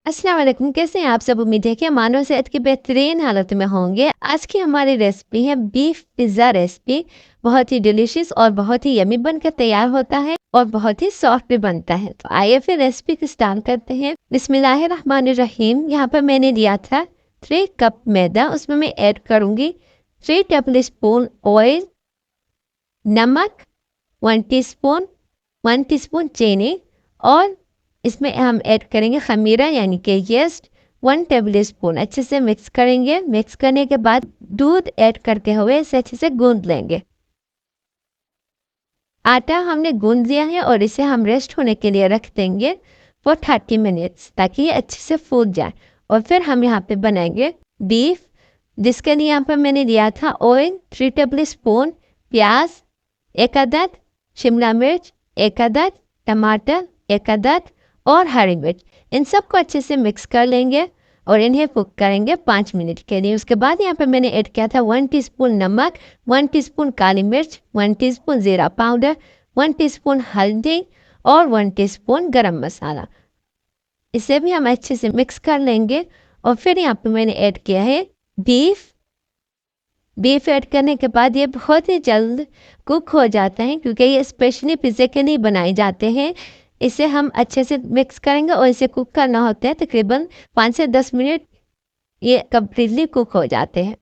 अस्सलाम वालेकुम, कैसे हैं आप सब? उम्मीद है कि मानव सेहत की बेहतरीन हालत में होंगे। आज की हमारी रेसिपी है बीफ पिज़्ज़ा रेसिपी। बहुत ही डिलीशियस और बहुत ही यमी बनकर तैयार होता है और बहुत ही सॉफ्ट भी बनता है। तो आइए फिर रेसिपी को स्टार्ट करते हैं। बिस्मिल्लाहिर्रहमानिर्रहीम। यहाँ पर मैंने लिया था 3 कप मैदा, उसमें मैं ऐड करूँगी 3 टेबल स्पून ऑयल, नमक 1 टीस्पून, 1 टीस्पून चीनी और इसमें हम ऐड करेंगे खमीरा यानी कि यीस्ट 1 टेबल स्पून। अच्छे से मिक्स करेंगे। मिक्स करने के बाद दूध ऐड करते हुए इसे अच्छे से गूंद लेंगे। आटा हमने गूंद दिया है और इसे हम रेस्ट होने के लिए रख देंगे फॉर 30 मिनट्स ताकि ये अच्छे से फूल जाए। और फिर हम यहाँ पे बनाएंगे बीफ, जिसके लिए यहाँ पर मैंने लिया था ऑयल 3 टेबल स्पून, प्याज 1 अदद, शिमला मिर्च 1 अदद, टमाटर 1 अदद और हरी मिर्च। इन सबको अच्छे से मिक्स कर लेंगे और इन्हें कुक करेंगे 5 मिनट के लिए। उसके बाद यहाँ पे मैंने ऐड किया था 1 टीस्पून नमक, 1 टीस्पून काली मिर्च, 1 टीस्पून ज़ीरा पाउडर, 1 टीस्पून हल्दी और 1 टीस्पून गरम मसाला। इसे भी हम अच्छे से मिक्स कर लेंगे। और फिर यहाँ पे मैंने ऐड किया है बीफ। बीफ ऐड करने के बाद ये बहुत ही जल्द कुक हो जाता है क्योंकि ये स्पेशली पिज़्ज़े के लिए बनाए जाते हैं। इसे हम अच्छे से मिक्स करेंगे और इसे कुक करना होता है तकरीबन 5 से 10 मिनट। ये कम्प्लीटली कुक हो जाते हैं।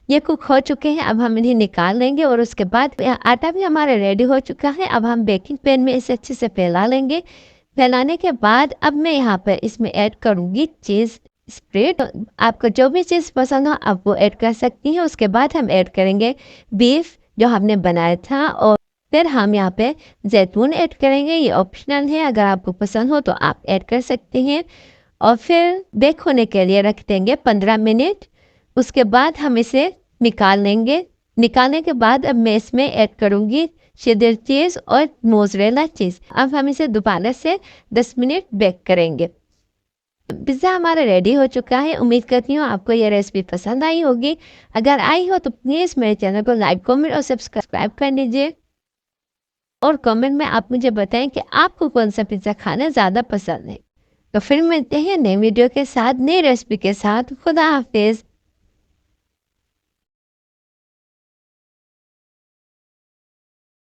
ये कुक हो चुके हैं, अब हम इन्हें निकाल लेंगे और उसके बाद आटा भी हमारा रेडी हो चुका है। अब हम बेकिंग पैन में इसे अच्छे से फैला लेंगे। फैलाने के बाद अब मैं यहाँ पर इसमें ऐड करूँगी चीज़ स्प्रेड। आपको जो भी चीज़ पसंद हो आप वो ऐड कर सकती हैं। उसके बाद हम ऐड करेंगे बीफ जो हमने बनाया था और फिर हम यहाँ पे जैतून ऐड करेंगे। ये ऑप्शनल है, अगर आपको पसंद हो तो आप ऐड कर सकते हैं। और फिर बेक होने के लिए रख देंगे 15 मिनट। उसके बाद हम इसे निकाल लेंगे। निकालने के बाद अब मैं इसमें ऐड करूँगी शेडर चीज़ और मोज़रेला चीज़। अब हम इसे दोबारा से 10 मिनट बेक करेंगे। पिज़्ज़ा हमारा रेडी हो चुका है। उम्मीद करती हूँ आपको ये रेसिपी पसंद आई होगी। अगर आई हो तो प्लीज़ मेरे चैनल को लाइक, कमेंट और सब्सक्राइब कर लीजिए। और कमेंट में आप मुझे बताएं कि आपको कौन सा पिज़्ज़ा खाना ज़्यादा पसंद है। तो फिर मिलते हैं नई वीडियो के साथ, नई रेसिपी के साथ। खुदा हाफिज़।